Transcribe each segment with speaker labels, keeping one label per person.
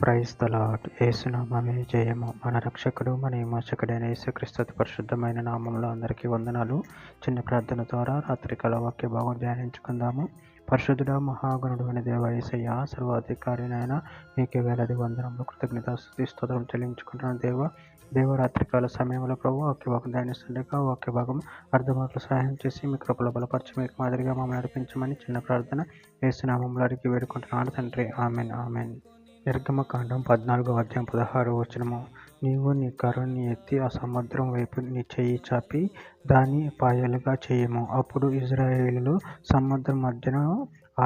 Speaker 1: Praise the lord. యేసునామమే జయము. మన రక్షకుడు మన విమోచకుడైన యేసుక్రీస్తు అతి పరిశుద్ధమైన నామంలో అందరికీ వందనాలు. చిన్న ప్రార్థన ద్వారా రాత్రికాల వాక్య భాగం ధ్యానించుకుందాము. పరిశుద్ధుడా మహాగణుడు అని దేవ యేసయ్య, సర్వాధికారినైనా మీకే వేలాది వందనములు కృతజ్ఞతాస్తుతి స్తోత్రం చెల్లించుకుంటున్నాను దేవరాత్రికాల సమయంలో ప్రభు వాక్య భాగం ధ్యానిస్తుండగా వాక్య భాగం అర్థమాటలు సహాయం చేసి మీ కృపలో బలపరిచి మీకు మాదిరిగా మమ్మల్ని నడిపించమని చిన్న ప్రార్థన యేసునామంలో అడిగి వేడుకుంటున్నాను తండ్రి. Amen amen. నిర్గమకాండం 14వ అధ్యాయం 16వ వచనము. నీవు నీ కర్రని ఎత్తి ఆ సముద్రం వైపు నీ చెయ్యి చాపి దాన్ని పాయలుగా చేయము. అప్పుడు ఇశ్రాయేలీయులు సముద్రం మధ్యన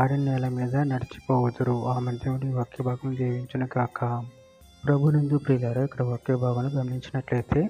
Speaker 1: ఆరిన నేల మీద నడిచిపోవుదురు. ఆమె దేవుడి వాక్య భాగం దీవించును గాక. ప్రభునందు ప్రియులారా, ఇక్కడ వాక్య భాగాన్ని గమనించినట్లయితే,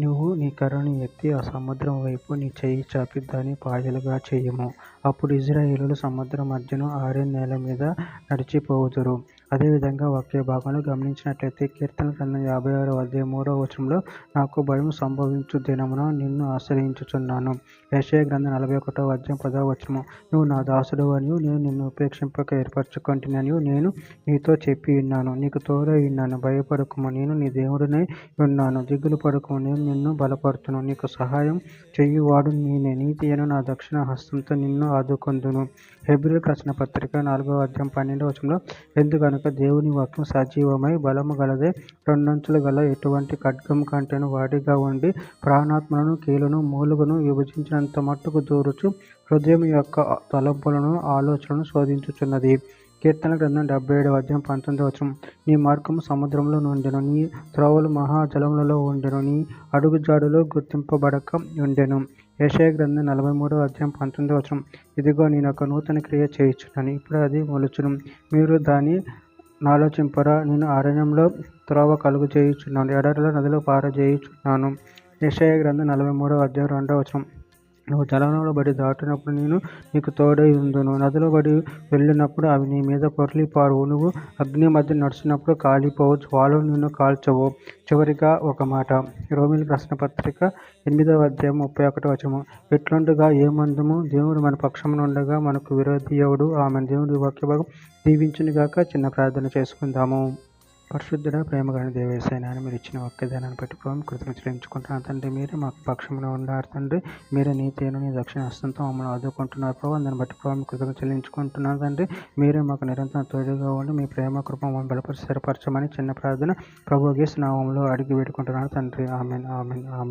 Speaker 1: నువ్వు నీ కర్రని ఎత్తి ఆ సముద్రం వైపు నీ చెయ్యి చాపి దాన్ని పాయలుగా చేయము. అప్పుడు ఇశ్రాయేలీయులు సముద్రం మధ్యన ఆరిన నేల మీద నడిచిపోవుదురు. అదేవిధంగా వాక్య భాగంలో గమనించినట్లయితే కీర్తన గ్రంథం 56వ అధ్యాయం 3వ వచనంలో, నాకు భయం సంభవించు దినమున నిన్ను ఆశ్రయించుచున్నాను. యెషయా గ్రంథం 41వ అధ్యాయం 10వ వచనము, నువ్వు నా దాసుడు అనియు నేను నిన్ను ఉపేక్షింపక ఏర్పరచుకొంటిననియు నేను నీతో చెప్పి ఉన్నాను. నీకు తోడై ఉన్నాను, భయపడకుము, నేను నీ దేవుడినై ఉన్నాను. దిగులు పడకుము, నేను నిన్ను బలపరుతును. నీకు సహాయం చేయువాడు నేనే. నీతి అయిన నా దక్షిణ హస్తంతో నిన్ను ఆదుకొందును. హెబ్రీయులకు రాసిన పత్రిక 4వ అధ్యాయం 12వ వచనంలో, ఎందుకనగా దేవుని వాక్యం సజీవమై బలము గలదే, రెండంచులు గల ఎటువంటి ఖడ్గం కంటేను వాడిగా ఉండి ప్రాణాత్మలను కీలును మూలుగును విభజించినంత మట్టుకు దూరుచు హృదయం యొక్క తలంపులను ఆలోచనలను శోధించుచున్నది. కీర్తన గ్రంథం 77వ అధ్యాయం 19వ వచనం, నీ మార్గము సముద్రంలో ఉండెను, నీ త్రోవలు మహాజలములలో ఉండెను, నీ అడుగుజాడులో గుర్తింపబడక ఉండెను. యెషయా గ్రంథం 43వ అధ్యాయం 19వ వచనం, ఇదిగో నేను ఒక నూతన క్రియ చేయుచున్నాను, ఇప్పుడు అది మొలుచును, మీరు దాన్ని ఆలోచింపరా. నేను అరణ్యంలో త్రోవ కలుగు చేయుచున్నాను, ఎడారిలో నదిలో పారజేయుచున్నాను. యెషయా గ్రంథం 43వ అధ్యాయం 2వ వచనం, నువ్వు జలములో బడి దాటినప్పుడు నేను నీకు తోడై ఉందును, నదిలో బడి వెళ్ళినప్పుడు అవి నీ మీద పొర్లి పారువు, నువ్వు అగ్ని మధ్య నడిచినప్పుడు కాలిపోవు, జ్వాలలు నిన్ను కాల్చవు. చివరిగా ఒక మాట, రోమీయులకు రాసిన పత్రిక 8వ అధ్యాయం 31వ వచనము, ఎట్లుండగా ఏమందుము, దేవుడు మన పక్షమునుండగా మనకు విరోధి ఎవడు. ఆమె దేవుడి వాక్య భాగం దీవించునుగాక. చిన్న ప్రార్థన చేసుకుందాము. పరిశుద్ధుడ ప్రేమగాని దేవేశైనా మీరు ఇచ్చిన వాక్యదానాన్ని బట్టి ప్రభు కృతజ్ఞతలు చెల్లించుకుంటున్నాను తండ్రి. మీరే మాకు పక్షంలో ఉన్నారు తండ్రి. మీరే నీతిని నీ దక్షిణ హస్తంతో మమ్మల్ని ఆదుకుంటున్నారు ప్రభు. దాన్ని బట్టి ప్రభు కృతజ్ఞతలు చెల్లించుకుంటున్నాను తండ్రి. మీరే మాకు నిరంతరం తోడుగా ఉండి మీ ప్రేమ కృప మమ్మల్ని బలపరిచి స్థిరపరచమని చిన్న ప్రార్థన ప్రభు యేసు నామములో అడిగి వేడుకుంటున్నాను తండ్రి. Amen amen amen.